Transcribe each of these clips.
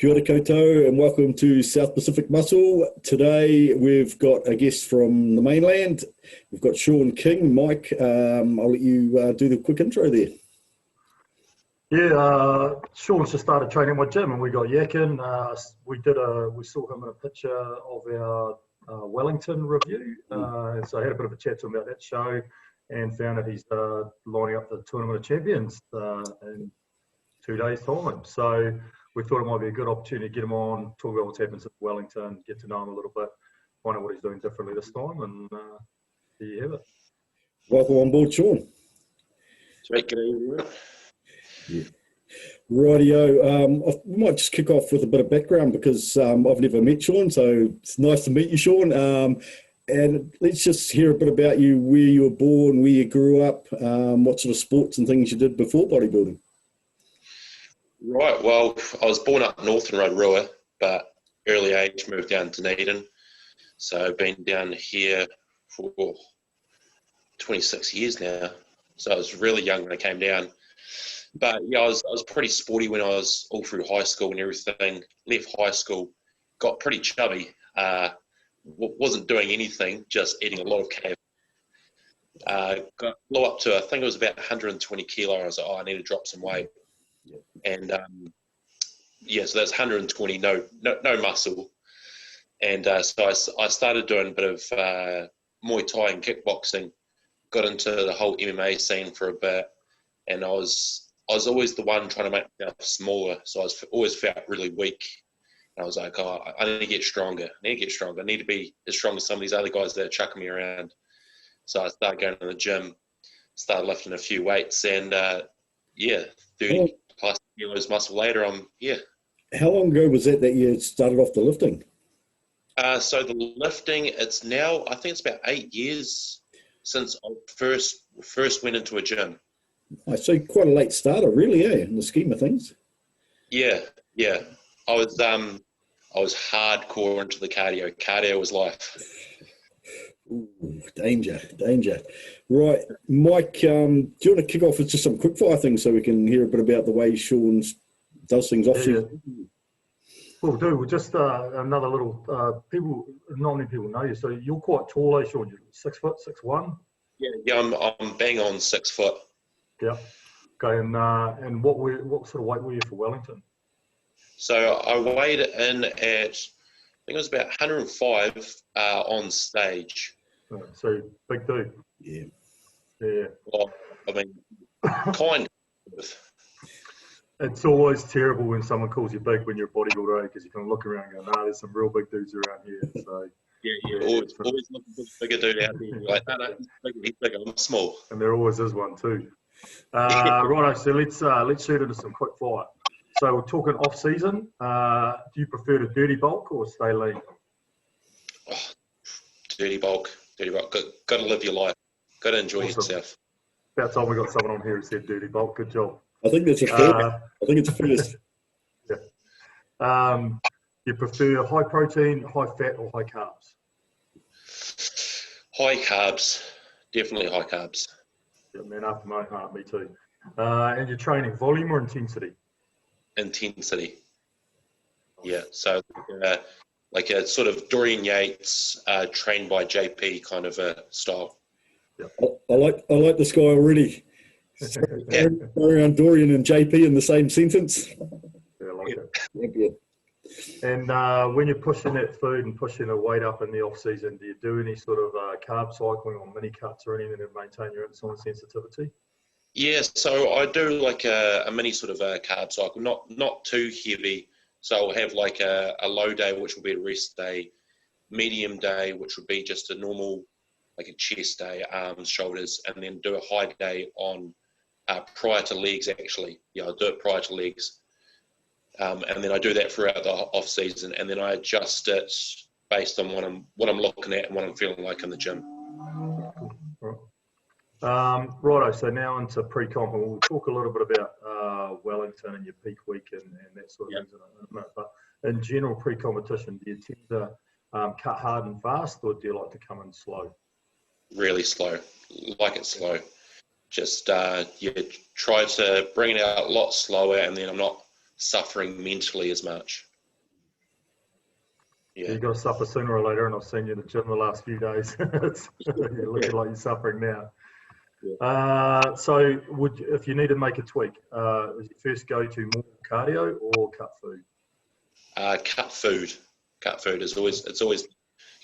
Kia ora koutou and welcome to South Pacific Muscle. Today we've got a guest from the mainland. We've got Shaun King. Mike, I'll let you do the quick intro there. Yeah, Shaun's just started training at my gym and we got yakking. We saw him in a picture of our Wellington review. So I had a bit of a chat to him about that show and found that he's lining up the Tournament of Champions in 2 days' time. So we thought it might be a good opportunity to get him on, talk about what's happened at Wellington, get to know him a little bit, find out what he's doing differently this time, and there you have it. Welcome on board, Shaun. Great, good evening. Yeah. Rightio. We might just kick off with a bit of background because I've never met Shaun, so it's nice to meet you, Shaun. And let's just hear a bit about you, where you were born, where you grew up, what sort of sports and things you did before bodybuilding. Right, well, I was born up north in Rotorua, but early age moved down to Dunedin. So I've been down here for 26 years now. So I was really young when I came down. But yeah, I was pretty sporty when I was all through high school and everything. Left high school, got pretty chubby. Wasn't doing anything, just eating a lot of KFC. Blew up to, I think it was about 120 kilo. I was like, I need to drop some weight. And so that's 120, no muscle. And so I started doing a bit of Muay Thai and kickboxing, got into the whole MMA scene for a bit, and I was always the one trying to make myself smaller, so I always felt really weak. And I was like, I need to get stronger. I need to be as strong as some of these other guys that are chucking me around. So I started going to the gym, started lifting a few weights, and 30 plus kilos muscle later, I'm here. How long ago was that you started off the lifting? So the lifting, it's now, I think it's about 8 years since I first went into a gym. I see, quite a late starter, really, in the scheme of things. Yeah. I was hardcore into the cardio. Cardio was life. Ooh, danger. Right, Mike, do you want to kick off with just some quickfire things so we can hear a bit about the way Shaun does things off season? Yeah. We'll do. We'll just another little not many people know you. So you're quite tall, Shaun? You're 6 foot, 6'1"? Yeah, I'm bang on 6 foot. Yeah. Okay, and what sort of weight were you for Wellington? So I weighed in at, I think it was about 105 on stage. So big dude. Yeah. Well, I mean, kind of. It's always terrible when someone calls you big when you're a bodybuilder, because you can look around and go, there's some real big dudes around here. So yeah, always looking for the bigger dude out there. You're like, no, he's bigger, I'm small. And there always is one too. Righto, so let's shoot into some quick fire. So we're talking off season. Do you prefer to dirty bulk or stay lean? Oh, dirty bulk. Got to live your life. Got to enjoy yourself. About time we got someone on here who said dirty bulk. Good job. I think that's a first. I think it's a first. Yeah. You prefer high protein, high fat, or high carbs? High carbs. Definitely high carbs. Yeah, man, after my heart, me too. And your training, volume or intensity? Intensity. Yeah, so like a sort of Dorian Yates trained by JP kind of a style. Yeah. I like this guy already. Around Dorian and JP in the same sentence. Yeah, I like it. Yeah. And when you're pushing that food and pushing the weight up in the off season, do you do any sort of carb cycling or mini cuts or anything to maintain your insulin sensitivity? Yeah, so I do like a mini sort of a carb cycle, not too heavy. So I'll have like a low day, which will be a rest day, medium day, which would be just a normal, like a chest day, arms, shoulders, and then do a high day on prior to legs, actually. Yeah, I'll do it prior to legs. And then I do that throughout the off season, and then I adjust it based on what I'm looking at and what I'm feeling like in the gym. Righto, so now into pre-comp, and we'll talk a little bit about Wellington and your peak week and that sort of things in a minute. But in general, pre-competition, do you tend to cut hard and fast, or do you like to come in slow? Really slow, like it slow. Just try to bring it out a lot slower, and then I'm not suffering mentally as much. Yeah. You've got to suffer sooner or later, and I've seen you in the gym the last few days. You're looking like you're suffering now. Yeah. So, if you need to make a tweak, is your first go-to more cardio or cut food? Cut food. Cut food is always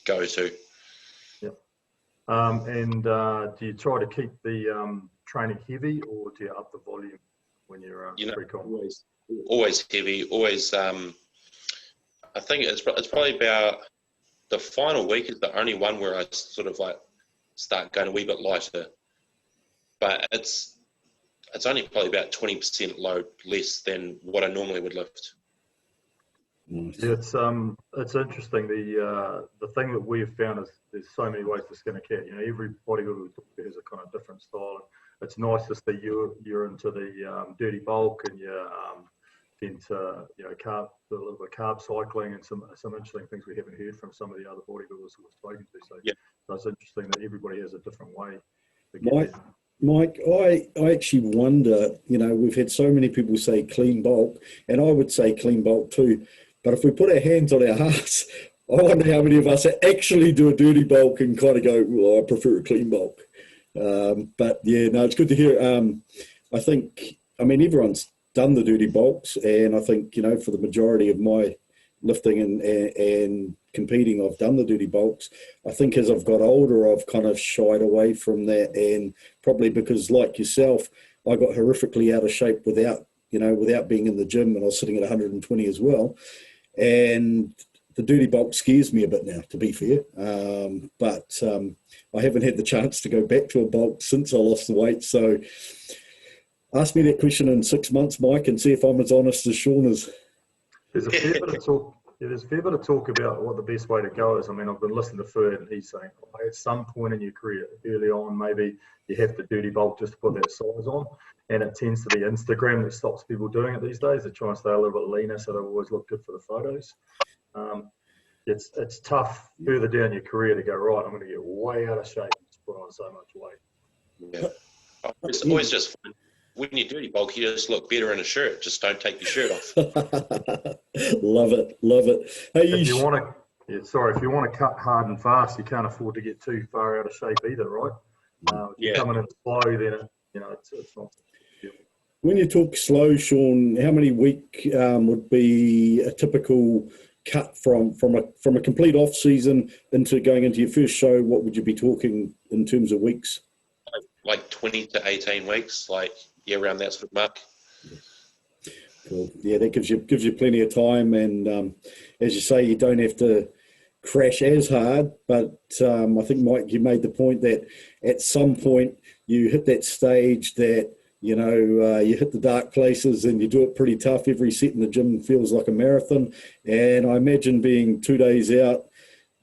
go-to. Yep. And do you try to keep the training heavy, or do you up the volume when you're pre-comp? Always heavy. Always. I think it's probably about the final week is the only one where I sort of like start going a wee bit lighter, but it's only probably about 20% load less than what I normally would lift. Nice. Yeah, it's interesting. The thing that we have found is there's so many ways to skin a cat. You know, every bodybuilder we talk to has a kind of different style. It's nice to see you're into the dirty bulk, and you're into a little bit of carb cycling and some interesting things we haven't heard from some of the other bodybuilders who we've spoken to. So yeah. It's interesting that everybody has a different way. Mike, I actually wonder, we've had so many people say clean bulk, and I would say clean bulk too. But if we put our hands on our hearts, I wonder how many of us actually do a dirty bulk and kind of go, well, I prefer a clean bulk. But yeah, no, it's good to hear. I think, everyone's done the dirty bulks, and I think, for the majority of my lifting and competing, I've done the dirty bulks. I think as I've got older, I've kind of shied away from that, and probably because, like yourself, I got horrifically out of shape without being in the gym, and I was sitting at 120 as well. And the dirty bulk scares me a bit now, to be fair. But I haven't had the chance to go back to a bulk since I lost the weight. So ask me that question in 6 months, Mike, and see if I'm as honest as Shaun is. There's a fair bit of talk. There's a fair bit of talk about what the best way to go is. I've been listening to Ferd, and he's saying at some point in your career, early on, maybe you have to dirty bulk just to put that size on. And it tends to be Instagram that stops people doing it these days. They try and stay a little bit leaner, so they always look good for the photos. It's tough further down your career to go, right, I'm going to get way out of shape and just put on so much weight. Yeah. It's always just fun. When you dirty bulk, you just look better in a shirt. Just don't take your shirt off. Love it. Hey, if you want to cut hard and fast, you can't afford to get too far out of shape either, right? If you're coming in slow, then it's not. When you talk slow, Shaun, how many week would be a typical cut from a complete off season into going into your first show? What would you be talking in terms of weeks? Like 20 to 18 weeks, around that sort of mark. Cool. Yeah, that gives you plenty of time, and as you say, you don't have to crash as hard. But I think, Mike, you made the point that at some point you hit that stage that you hit the dark places, and you do it pretty tough. Every set in the gym feels like a marathon, and I imagine being 2 days out,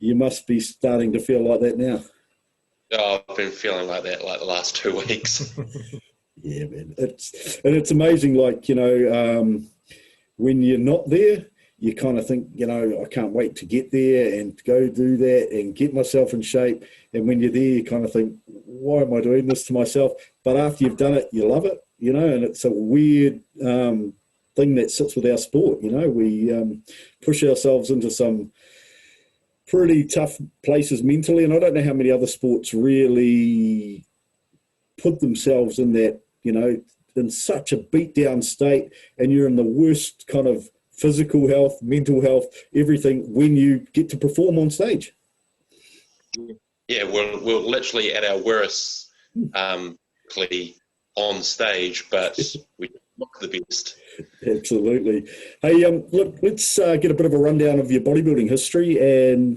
you must be starting to feel like that now. Oh, I've been feeling like that the last 2 weeks. Yeah, man. It's amazing, when you're not there, you kind of think, I can't wait to get there and to go do that and get myself in shape. And when you're there, you kind of think, why am I doing this to myself? But after you've done it, you love it, and it's a weird thing that sits with our sport. We push ourselves into some pretty tough places mentally, and I don't know how many other sports really put themselves in that, in such a beat down state, and you're in the worst kind of physical health, mental health, everything when you get to perform on stage. Yeah, we're literally at our worst on stage, but we look the best. Absolutely. Hey, look, let's get a bit of a rundown of your bodybuilding history, and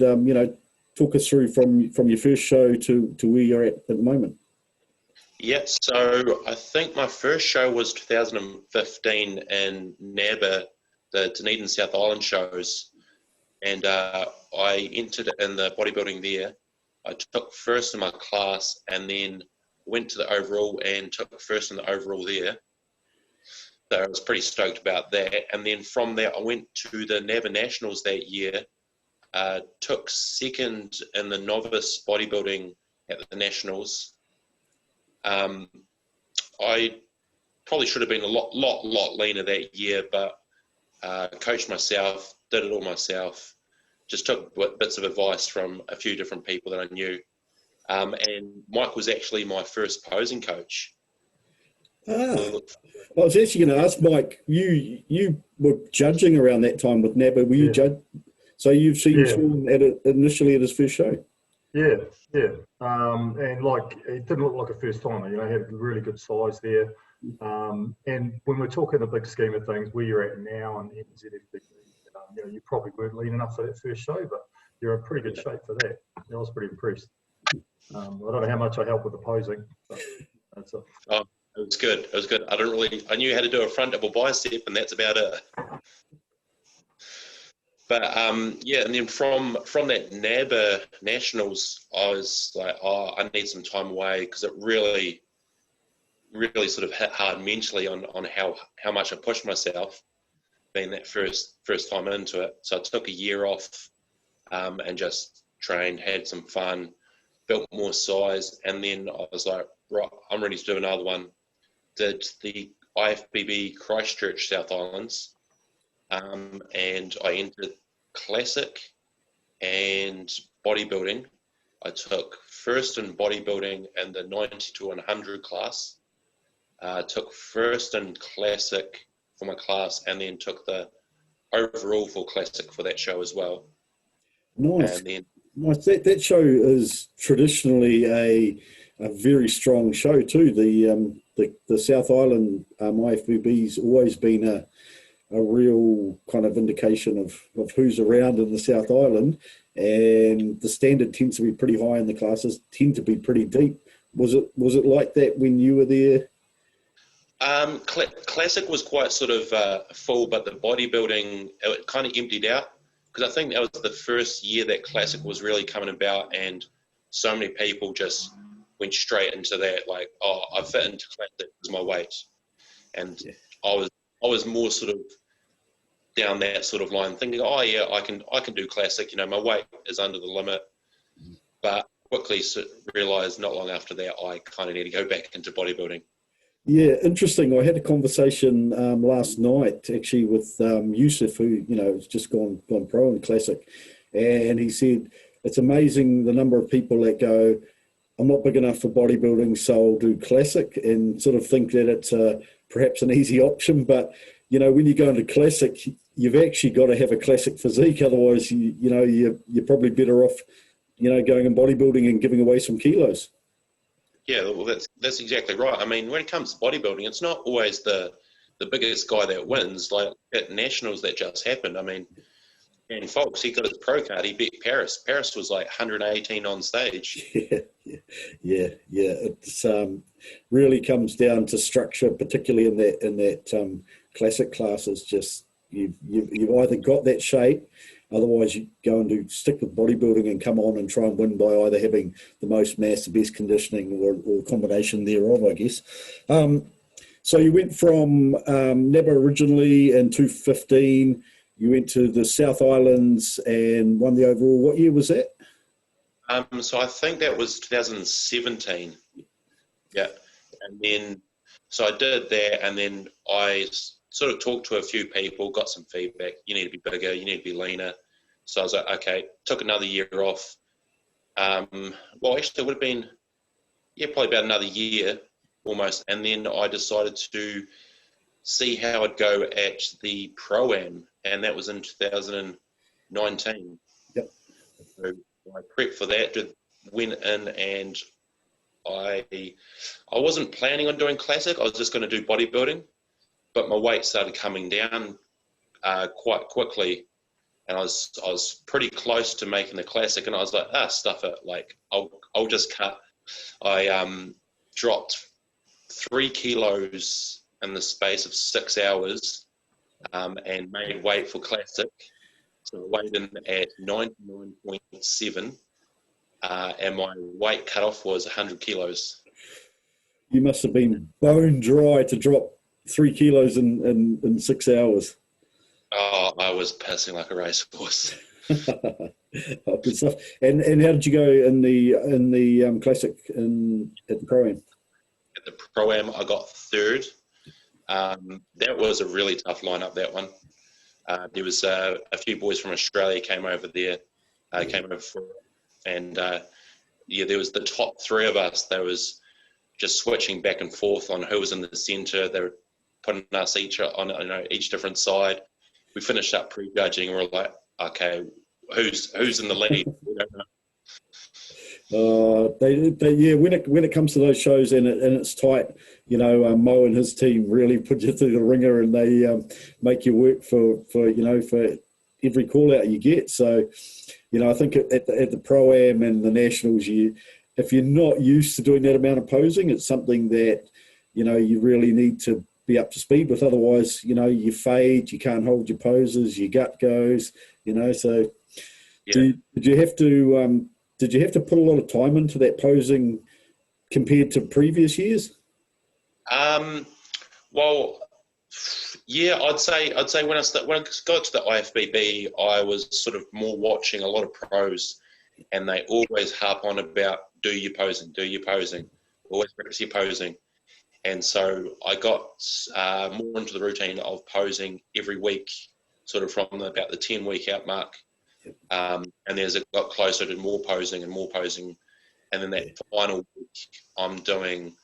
talk us through from your first show to where you're at the moment. Yeah, so I think my first show was 2015 in NABA, the Dunedin South Island shows, and I entered in the bodybuilding there. I took first in my class, and then went to the overall and took first in the overall there. So I was pretty stoked about that. And then from there, I went to the NABA Nationals that year, took second in the novice bodybuilding at the Nationals. I probably should have been a lot leaner that year, but coached myself, did it all myself, just took bits of advice from a few different people that I knew. And Mike was actually my first posing coach. I was actually going to ask Mike. You were judging around that time with NABBA. Were you judge? So you've seen Shaun initially at his first show. Yeah. And like, it didn't look like a first timer. He had really good size there. And when we're talking the big scheme of things, where you're at now and NZIFBB, you probably weren't lean enough for that first show, but you're in pretty good shape for that. I was pretty impressed. I don't know how much I helped with the posing, but that's it. Oh, it was good. It was good. I knew how to do a front double bicep, and that's about it. But and then from that NABBA Nationals, I was like, I need some time away, because it really sort of hit hard mentally on how much I pushed myself, being that first time into it. So I took a year off and just trained, had some fun, built more size, and then I was like, right, I'm ready to do another one. Did the IFBB Christchurch South Islands, and I entered classic and bodybuilding. I took first in bodybuilding in the 90 to 100 class, took first in classic for my class, and then took the overall for classic for that show as well. Nice. And then, nice. That show is traditionally a very strong show too. The South Island IFBB's always been a real kind of indication of who's around in the South Island, and the standard tends to be pretty high, and the classes tend to be pretty deep. Was it like that when you were there? Classic was quite sort of full, but the bodybuilding, it kind of emptied out, because I think that was the first year that classic was really coming about, and so many people just went straight into that, like, oh, I fit into classic because my weight, and I was more sort of down that sort of line, thinking, oh yeah, I can do classic. My weight is under the limit, but quickly realised not long after that I kind of need to go back into bodybuilding. Yeah, interesting. I had a conversation last night actually with Yusuf, who has just gone pro in classic, and he said it's amazing the number of people that go, I'm not big enough for bodybuilding, so I'll do classic, and sort of think that it's perhaps an easy option. But when you go into classic, you've actually got to have a classic physique, otherwise you're probably better off going in bodybuilding and giving away some kilos. Yeah, well, that's exactly right. I mean, when it comes to bodybuilding, it's not always the biggest guy that wins. Like at Nationals that just happened, I mean, and Fox, he got his pro card, he beat Paris. Paris was like 118 on stage. Yeah. It's really comes down to structure, particularly in that classic class. Is just you've either got that shape, otherwise you go and stick with bodybuilding and come on and try and win by either having the most mass, the best conditioning, or a combination thereof, I guess. So you went from NABBA originally in 2015. You went to the South Islands and won the overall. What year was that? So I think that was 2017. Yeah. And then, so I did that, and then I sort of talked to a few people, got some feedback. You need to be bigger, you need to be leaner. So I was like, okay, took another year off. Well, actually it would have been, probably about another year almost. And then I decided to see how I'd go at the Pro-Am, and that was in 2019. Yep. So I prepped for that, went in, and I wasn't planning on doing classic. I was just going to do bodybuilding, but my weight started coming down quite quickly, and I was pretty close to making the classic, and I was like, stuff it, like I'll just cut. I dropped 3 kilos in the space of 6 hours, and made weight for classic. So I weighed in at 99.7, and my weight cut off was 100 kilos. You must have been bone dry to drop 3 kilos in 6 hours. Oh, I was pissing like a racehorse. Oh, good stuff. And how did you go in the classic at the Pro-Am? At the Pro-Am, I got third. That was a really tough lineup, that one. There was a few boys from Australia came over there, came over for it. And there was the top three of us. There was just switching back and forth on who was in the centre. They were putting us each on each different side. We finished up prejudging. We're like, okay, who's in the lead? We don't know. When it comes to those shows and it's tight, Mo and his team really put you through the ringer, and they make you work for every call out you get. So, I think at the Pro-Am and the Nationals, if you're not used to doing that amount of posing, it's something that you really need to be up to speed with. Otherwise, you fade, you can't hold your poses, your gut goes. So did you have to put a lot of time into that posing compared to previous years? Well, yeah, I'd say when I got to the IFBB, I was sort of more watching a lot of pros, and they always harp on about do your posing, always practice your posing. And so I got more into the routine of posing every week, sort of from about the 10-week out mark. And then as it got closer to more posing, and then that final week, I'm doing,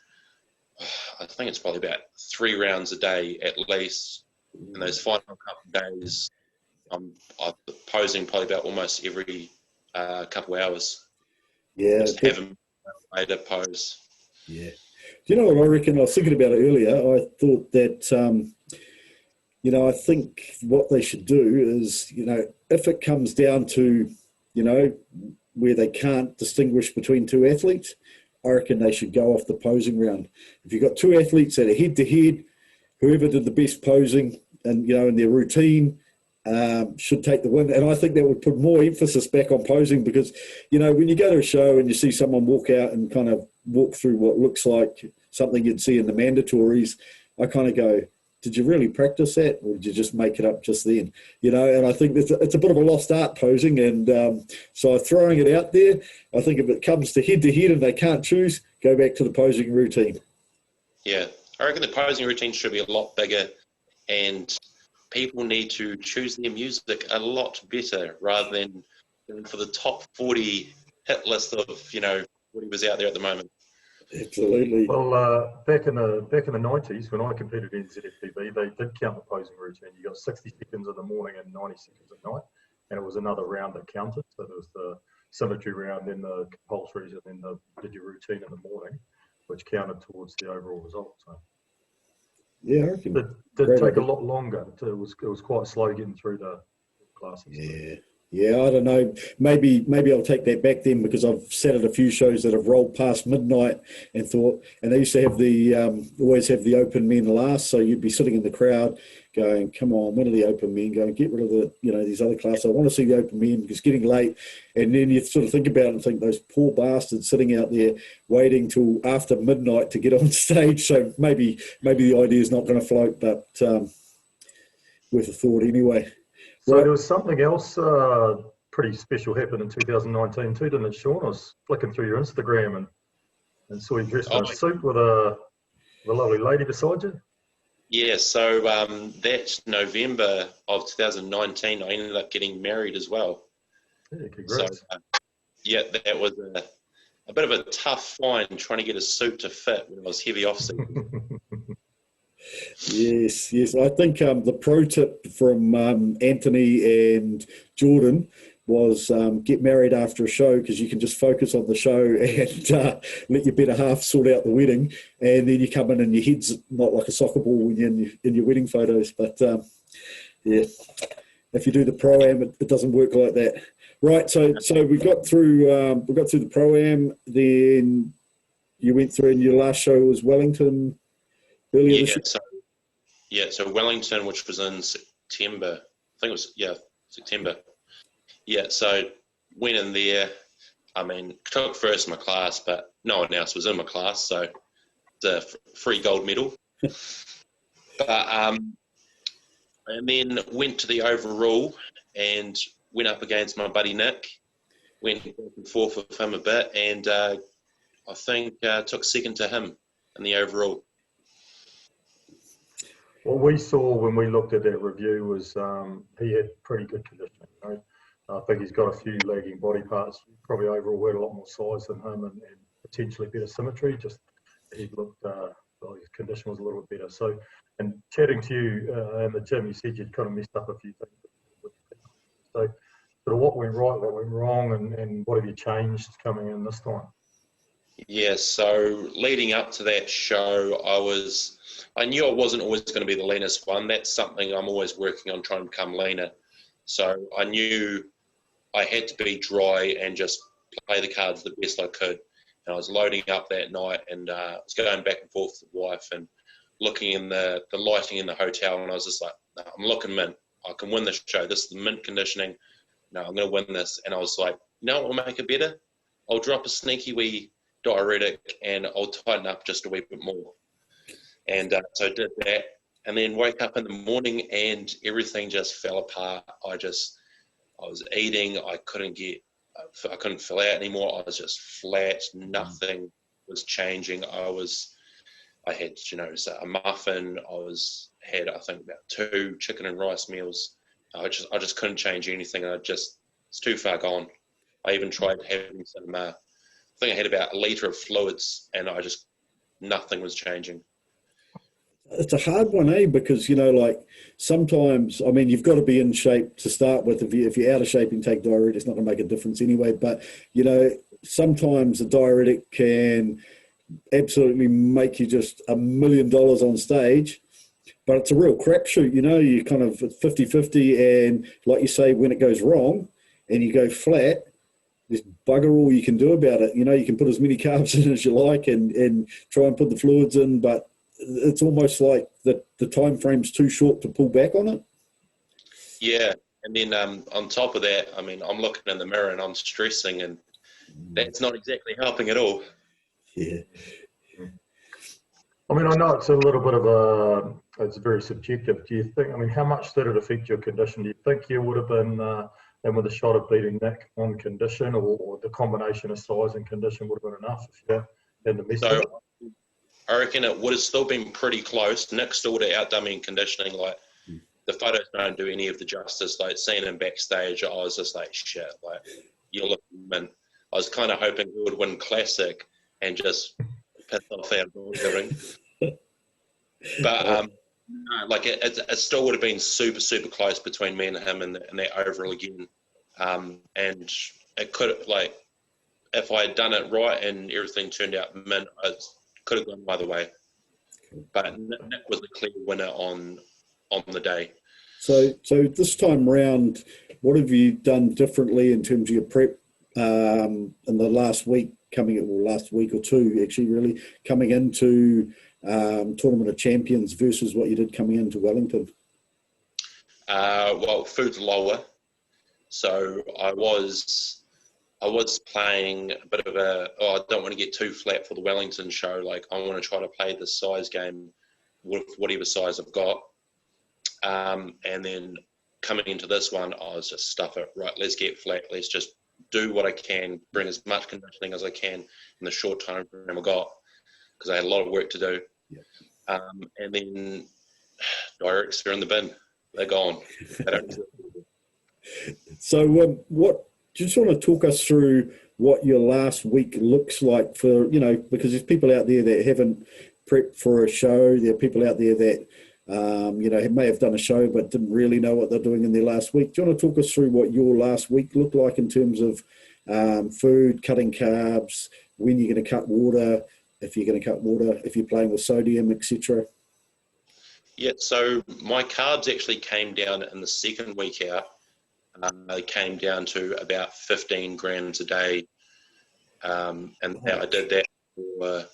I think it's probably about 3 rounds a day at least. And those final couple of days, I'm posing probably about almost every couple of hours. Yeah. Just having a to pose. Yeah. Do you know what I reckon? I was thinking about it earlier. I thought that, I think what they should do is, if it comes down to, where they can't distinguish between two athletes, I reckon they should go off the posing round. If you've got two athletes that are head-to-head, whoever did the best posing and, in their routine should take the win. And I think that would put more emphasis back on posing because, when you go to a show and you see someone walk out and kind of walk through what looks like something you'd see in the mandatories, I kind of go, did you really practice that, or did you just make it up just then? And I think it's a bit of a lost art posing, and so throwing it out there, I think if it comes to head-to-head and they can't choose, go back to the posing routine. Yeah, I reckon the posing routine should be a lot bigger, and people need to choose their music a lot better rather than for the top 40 hit list of, what was out there at the moment. Absolutely. Well, back in the 90s, when I competed in NZIFBB, they did count the posing routine. You got 60 seconds in the morning and 90 seconds at night, and it was another round that counted. So there was the symmetry round, then the compulsories, and then did your routine in the morning, which counted towards the overall result. So yeah, I reckon it did take a lot longer. It was quite slow getting through the classes. Yeah, I don't know. Maybe I'll take that back then, because I've sat at a few shows that have rolled past midnight and thought, and they used to have always have the open men last, so you'd be sitting in the crowd going, come on, when are the open men going? Get rid of these other classes. I want to see the open men because it's getting late. And then you sort of think about it and think, those poor bastards sitting out there waiting till after midnight to get on stage. So maybe the idea is not going to float, but worth a thought anyway. So there was something else pretty special happened in 2019 too, didn't it, Shaun? I was flicking through your Instagram and saw you dressed in a suit with a lovely lady beside you. Yeah, so that November of 2019, I ended up getting married as well. Yeah, congrats. So, that was a bit of a tough find trying to get a suit to fit when I was heavy off season. Yes. I think the pro tip from Anthony and Jordan was get married after a show, because you can just focus on the show and let your better half sort out the wedding, and then you come in and your head's not like a soccer ball when you're in your wedding photos. But if you do the Pro-Am, it doesn't work like that. Right, so we got through the Pro-Am, then you went through, and your last show was Wellington. So Wellington, which was in September, I think it was, September. Yeah, so went in there, took first in my class, but no one else was in my class, so it's a free gold medal. But, and then went to the overall and went up against my buddy Nick, went back and forth with him a bit, and I think took second to him in the overall. What we saw when we looked at that review was he had pretty good conditioning. You know? I think he's got a few lagging body parts. Probably overall had a lot more size than him and potentially better symmetry. Just he looked, well, his condition was a little bit better. So, and chatting to you in the gym, you said you'd kind of messed up a few things. So, sort of what went right, what went wrong, and what have you changed coming in this time? Yeah, so leading up to that show, I knew I wasn't always going to be the leanest one. That's something I'm always working on, trying to become leaner. So I knew I had to be dry and just play the cards the best I could. And I was loading up that night, and I was going back and forth with the wife and looking in the lighting in the hotel, and I was just like, no, I'm looking mint. I can win this show. This is the mint conditioning. No, I'm going to win this. And I was like, no, what will make it better? I'll drop a sneaky wee diuretic and I'll tighten up just a wee bit more. And so I did that, and then woke up in the morning and everything just fell apart. I was eating, I couldn't fill out anymore. I was just flat. Nothing was changing. I had, a muffin. Had I think about 2 chicken and rice meals. I just couldn't change anything. It's too far gone. I even tried having some. I think I had about a litre of fluids, and nothing was changing. It's a hard one, because, like sometimes, I mean, you've got to be in shape to start with. If you're out of shape and take diuretic, it's not going to make a difference anyway. But, sometimes a diuretic can absolutely make you just $1 million on stage. But it's a real crapshoot, you're kind of 50-50. And like you say, when it goes wrong and you go flat, there's bugger all you can do about it. You can put as many carbs in as you like and try and put the fluids in, but it's almost like the time frame's too short to pull back on it. Yeah, and then on top of that, I mean, I'm looking in the mirror and I'm stressing, and that's not exactly helping at all. Yeah. I mean, I know it's a little bit of it's very subjective. Do you think, how much did it affect your condition? Do you think you would have been in with a shot of beating Nick on condition, or the combination of size and condition would have been enough if you had the messed So it? I reckon it would have still been pretty close. Nick still would have outdone me in conditioning. Like, the photos don't do any of the justice. Like, seeing him backstage, I was just like, shit, like, you're looking mint. I was kind of hoping he would win Classic and just piss off out of the ring. But, it still would have been super, super close between me and him in that overall again. And it could, if I had done it right and everything turned out mint, I could have gone either way. But Nick was the clear winner on the day. So this time round, what have you done differently in terms of your prep in the last week last week or two, actually, really, coming into Tournament of Champions versus what you did coming into Wellington? Well, food's lower. So I was playing a bit of I don't want to get too flat for the Wellington show. Like, I want to try to play the size game with whatever size I've got. And then coming into this one, I was just stuff it. Right, let's get flat. Let's just do what I can, bring as much conditioning as I can in the short time frame I got, because I had a lot of work to do. Yeah. And then diuretics are in the bin. They're gone. They don't. So what? Just want to talk us through what your last week looks like for, because there's people out there that haven't prepped for a show. There are people out there that, may have done a show but didn't really know what they're doing in their last week. Do you want to talk us through what your last week looked like in terms of food, cutting carbs, when you're going to cut water, if you're going to cut water, if you're playing with sodium, etc.? Yeah, so my carbs actually came down in the second week out. They came down to about 15 grams a day. And I did that for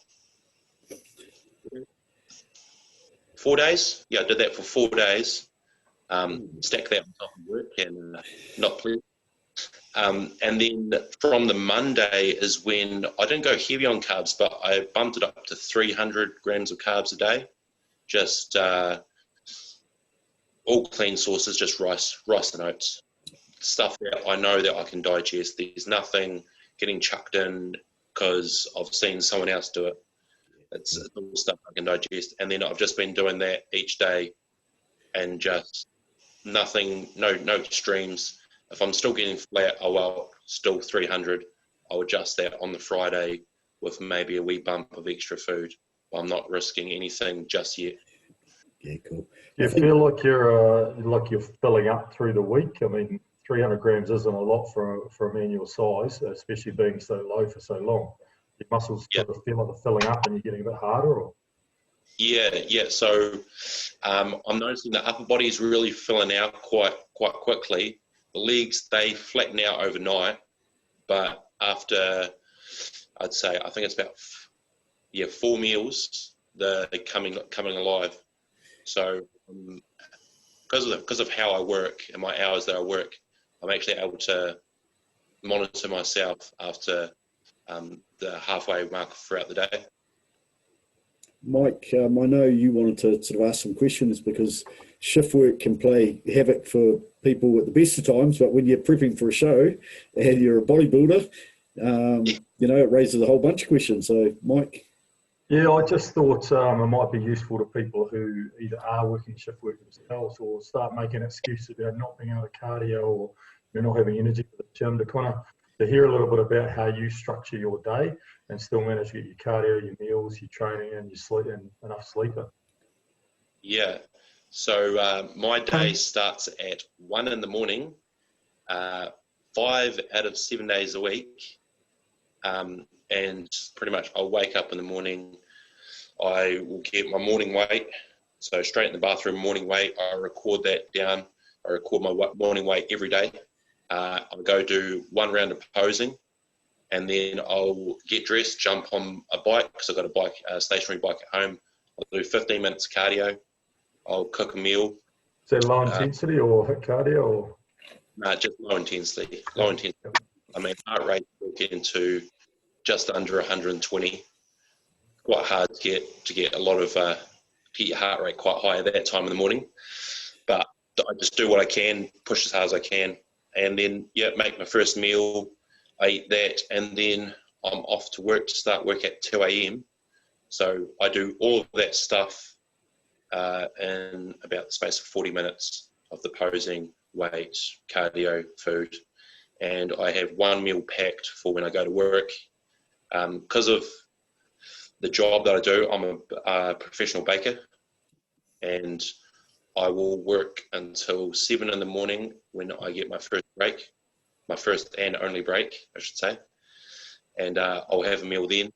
4 days. Yeah, I did that for 4 days. Stack that on top of work and not pleasant. And then from the Monday is when I didn't go heavy on carbs, but I bumped it up to 300 grams of carbs a day. Just all clean sources, just rice and oats. Stuff that I know that I can digest. There's nothing getting chucked in because I've seen someone else do it. It's all stuff I can digest. And then I've just been doing that each day and just nothing, no extremes. If I'm still getting flat, still 300. I'll adjust that on the Friday with maybe a wee bump of extra food. I'm not risking anything just yet. Yeah, cool. Do you feel like you're filling up through the week? I mean, 300 grams isn't a lot for a man your size, especially being so low for so long. Your muscles sort of feel like they're filling up and you're getting a bit harder, or? Yeah. So I'm noticing the upper body is really filling out quite quickly. The legs, they flatten out overnight, but after, I'd say, I think it's about 4 meals, they're coming alive. So because of how I work and my hours that I work, I'm actually able to monitor myself after the halfway mark throughout the day. Mike, I know you wanted to sort of ask some questions, because shift work can play havoc for people at the best of times, but when you're prepping for a show and you're a bodybuilder, it raises a whole bunch of questions. So, Mike. Yeah, I just thought it might be useful to people who either are working shift work themselves or start making excuses about not being able to cardio or not having energy for the gym, to hear a little bit about how you structure your day and still manage to get your cardio, your meals, your training, and your sleep, and enough sleeping. Yeah. So my day starts at 1 in the morning, 5 out of 7 days a week. And pretty much I'll wake up in the morning, I will get my morning weight, so straight in the bathroom, morning weight, I record that down, I record my morning weight every day. I'll go do 1 round of posing, and then I'll get dressed, jump on a bike, because I've got a stationary bike at home. I'll do 15 minutes cardio, I'll cook a meal. Is that low intensity or hit cardio? Or? No, just low intensity. I mean, heart rate will get into just under 120. Quite hard to get a lot of get your heart rate quite high at that time in the morning. But I just do what I can, push as hard as I can, and then make my first meal. I eat that, and then I'm off to work to start work at 2 a.m. So I do all of that stuff in about the space of 40 minutes of the posing, weight, cardio, food, and I have 1 meal packed for when I go to work. Because of the job that I do, I'm a professional baker, and I will work until 7 in the morning when I get my first break, my first and only break, I should say. And I'll have a meal then,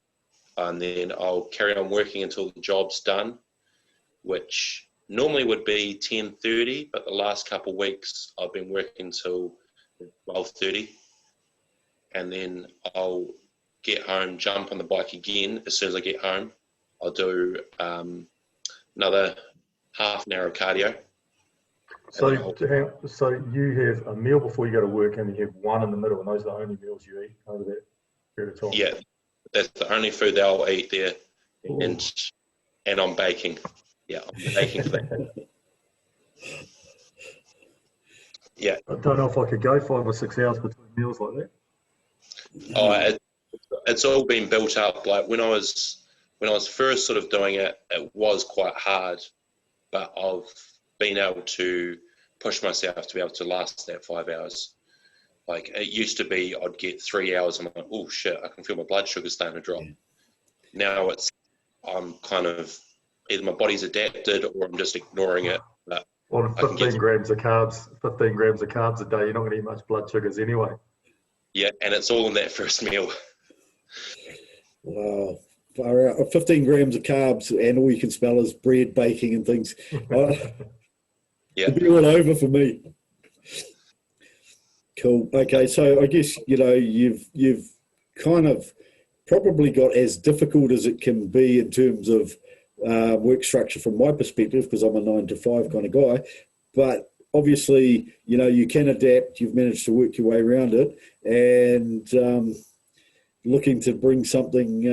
and then I'll carry on working until the job's done, which normally would be 10:30, but the last couple of weeks I've been working till 12:30, and then I'll get home, jump on the bike again. As soon as I get home, I'll do another half an hour of cardio. So you have a meal before you go to work, and you have 1 in the middle, and those are the only meals you eat over that period of time? Yeah, that's the only food that I'll eat there. Ooh. And I'm baking. Yeah, I'm baking for that. Yeah. I don't know if I could go 5 or 6 hours between meals like that. Oh, it's all been built up. Like when I was first sort of doing it, it was quite hard, but I've been able to push myself to be able to last that 5 hours. Like it used to be, I'd get 3 hours. I'm like, oh shit, I can feel my blood sugar starting to drop. Now I'm kind of either my body's adapted or I'm just ignoring it. But on 15 grams of carbs a day, you're not going to eat much blood sugars anyway. Yeah, and it's all in that first meal. Wow. 15 grams of carbs, and all you can smell is bread, baking and things. Yeah. It'd be all over for me. Cool. Okay, so I guess, you've kind of probably got as difficult as it can be in terms of work structure from my perspective, because I'm a 9 to 5 kind of guy. But obviously, you can adapt. You've managed to work your way around it, and looking to bring something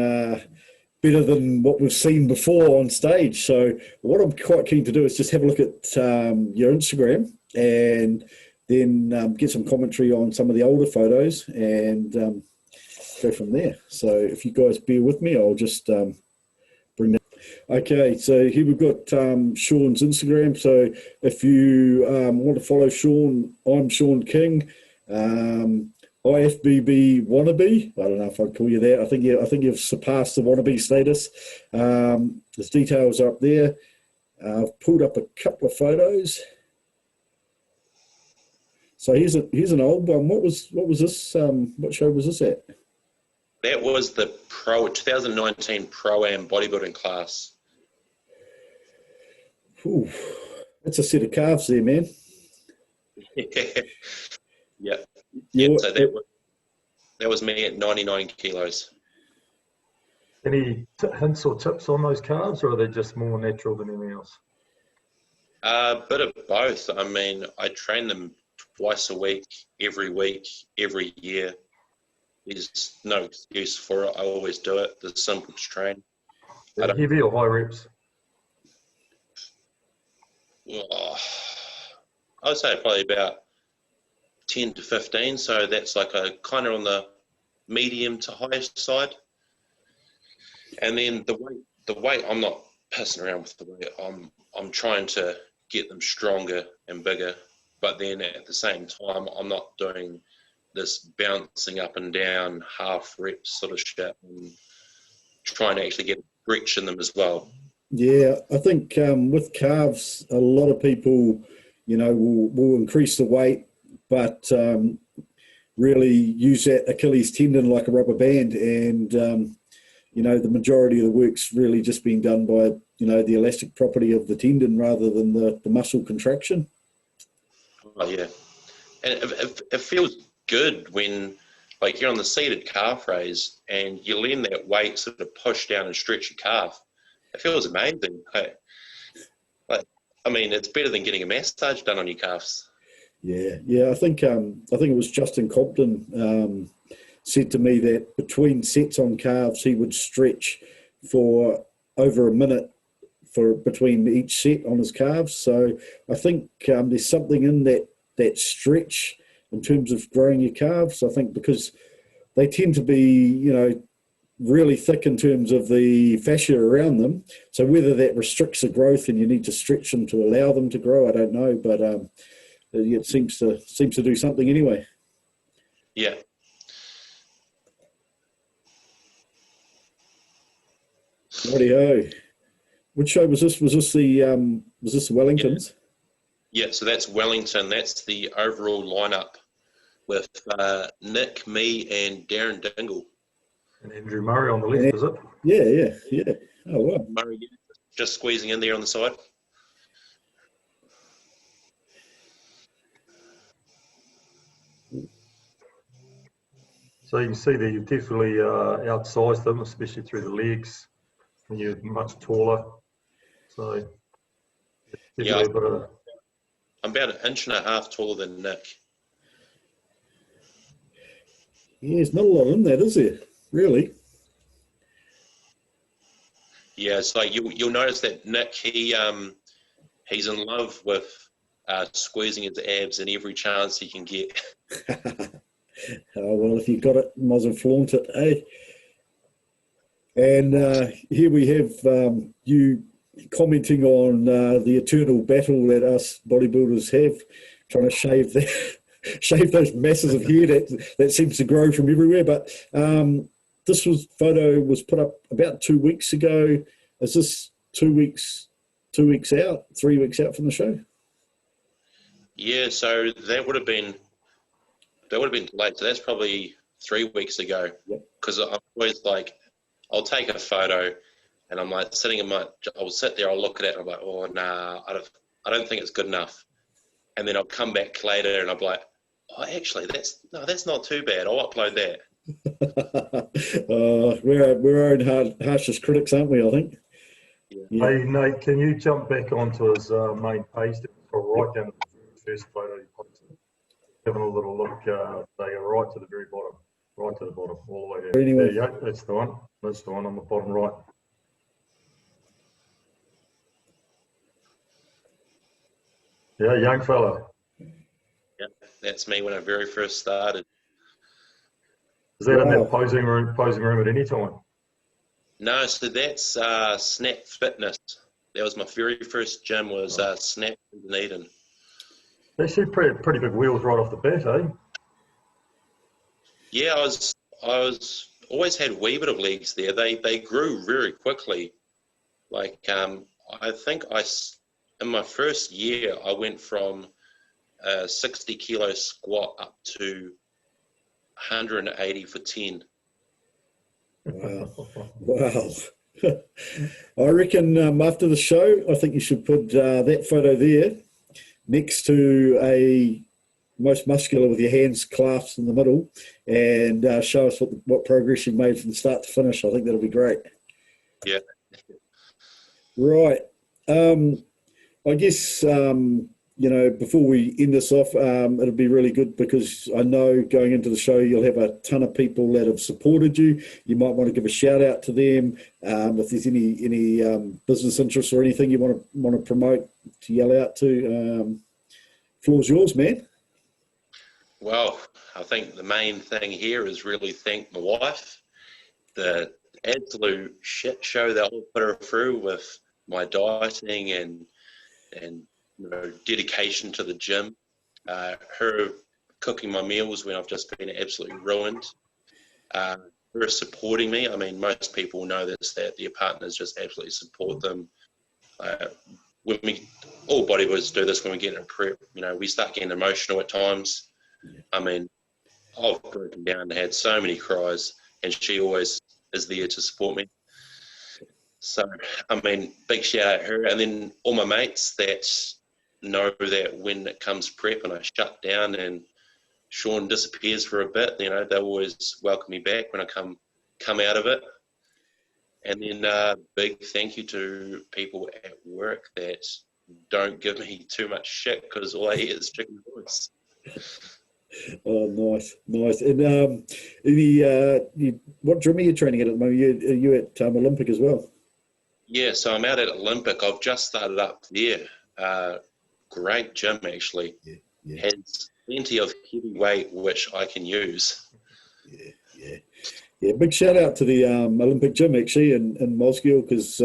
better than what we've seen before on stage. So what I'm quite keen to do is just have a look at your Instagram, and then get some commentary on some of the older photos, and go from there. So if you guys bear with me, I'll just bring that. Okay, so here we've got Shaun's Instagram. So if you want to follow Shaun, I'm Shaun King, IFBB wannabe. I don't know if I'd call you that. I think you've surpassed the wannabe status. There's details up there. I've pulled up a couple of photos. So here's an old one. What was this? What show was this at? That was the 2019 Pro-Am bodybuilding class. Ooh, that's a set of calves there, man. Yeah. Yeah. So that was me at 99 kilos. Any hints or tips on those calves, or are they just more natural than anything else? A bit of both. I mean, I train them twice a week, every year. There's no excuse for it. I always do it. The simple to train. Heavy or high reps? I would say probably about 10 to 15. So that's like a kind of on the medium to highest side. And then the weight, I'm not pissing around with the weight. I'm trying to get them stronger and bigger. But then at the same time, I'm not doing this bouncing up and down half reps sort of shit, and trying to actually get a stretch in them as well. Yeah, I think with calves, a lot of people, will increase the weight, but really use that Achilles tendon like a rubber band, and the majority of the work's really just being done by the elastic property of the tendon rather than the muscle contraction. Oh yeah, and it feels good when, like, you're on the seated calf raise and you lean that weight sort of push down and stretch your calf. It feels amazing. I mean, it's better than getting a massage done on your calves. Yeah. I think it was Justin Compton said to me that between sets on calves, he would stretch for over a minute for between each set on his calves. So I think there's something in that stretch in terms of growing your calves. I think because they tend to be, really thick in terms of the fascia around them. So whether that restricts the growth and you need to stretch them to allow them to grow, I don't know. But it seems to do something anyway. Yeah. Righty-ho. Which show was this? Was this the Wellingtons? Yeah, so that's Wellington. That's the overall lineup with Nick, me, and Darren Dingle. And Andrew Murray on the left, is it? Yeah. Oh, wow. Murray just squeezing in there on the side. So you can see that you've definitely outsized them, especially through the legs, and you're much taller. So Yeah, a bit of... I'm about an inch and a half taller than Nick. Yeah, there's not a lot in that, is there? Really? Yeah, so you'll notice that Nick, he's in love with squeezing his abs in every chance he can get. Oh, well, if you got it, might as well flaunt it, eh? And here we have you commenting on the eternal battle that us bodybuilders have, trying to shave those masses of hair that seems to grow from everywhere. But this photo was put up about 2 weeks ago. Is this 2 weeks out, 3 weeks out from the show? Yeah, so that would have been delayed. So that's probably 3 weeks ago. Because I'm always like, I'll take a photo, and I'm like I'll sit there, I'll look at it, and I'm like, oh nah, I don't think it's good enough. And then I'll come back later, and I'm like, oh, actually, that's not too bad. I'll upload that. We're our own harshest critics, aren't we? I think. Yeah. Hey Nate, can you jump back onto his main page? Right down to the first photo he posted. Having a little look, they go right to the very bottom, right to the bottom, all the way down. Anyway. There you go. That's the one. That's the one on the bottom right. Yeah, young fella. Yeah, that's me when I very first started. Is that in that posing room at any time? No, so that's Snap Fitness. That was my very first gym, was Snap in Dunedin. They see pretty big wheels right off the bat, eh? Yeah, I was always had a wee bit of legs there. They grew very quickly. Like I think in my first year I went from a 60 kilo squat up to 180 for 10. Wow. Wow. I reckon after the show, I think you should put that photo there next to a most muscular with your hands clasped in the middle and show us what progress you made from start to finish. I think that'll be great. Yeah. Right. I guess, before we end this off, it'll be really good because I know going into the show, you'll have a ton of people that have supported you. You might want to give a shout out to them. If there's any business interests or anything you want to promote, to yell out to, floor's yours, man. Well, I think the main thing here is really thank my wife. The absolute shit show that I put her through with my dieting and dedication to the gym. Her cooking my meals when I've just been absolutely ruined. Her supporting me. I mean, most people know this, that their partners just absolutely support them. All bodybuilders do this when we get in a prep. We start getting emotional at times. I mean, I've broken down and had so many cries, and she always is there to support me. So, I mean, big shout out to her. And then all my mates that know that when it comes prep and I shut down and Shaun disappears for a bit, they'll always welcome me back when I come out of it. And then big thank you to people at work that don't give me too much shit because all I hear is chicken voice. Oh, nice. And what gym are you training at the moment? Are you at Olympic as well? Yeah, so I'm out at Olympic. I've just started up there. Great gym, actually. Yeah. Has plenty of heavy weight, which I can use. Yeah, big shout out to the Olympic gym, actually, in Mosgiel, because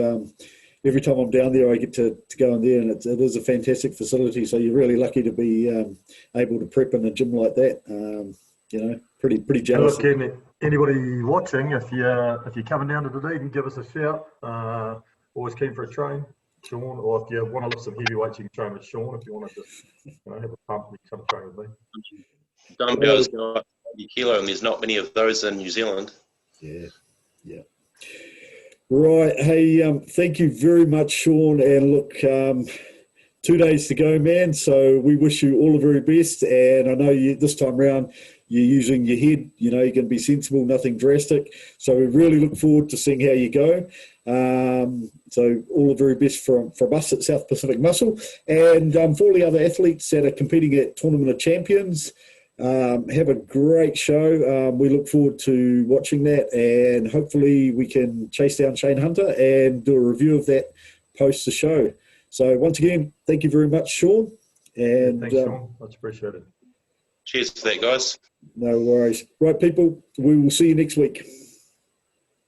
every time I'm down there, I get to go in there, and it is a fantastic facility. So you're really lucky to be able to prep in a gym like that. Pretty jealous. Look, anybody watching, if you're coming down to Dunedin, give us a shout. Always keen for a train, Shaun. Or if you want to lift some heavy weights, you can train with Shaun. If you want to just have a pump, you can come train with me. Dumbbells go up 80 kilo, and there's not many of those in New Zealand. Yeah. Right. Hey, thank you very much, Shaun. And look, 2 days to go, man. So we wish you all the very best. And I know this time round, you're using your head. You're going to be sensible, nothing drastic. So we really look forward to seeing how you go. So all the very best from us at South Pacific Muscle. And for all the other athletes that are competing at Tournament of Champions, have a great show. We look forward to watching that, and hopefully we can chase down Shane Hunter and do a review of that post the show. So once again, thank you very much, Shaun. And thanks, Shaun. Much appreciated. Cheers for that, guys. No worries. Right, people, we will see you next week.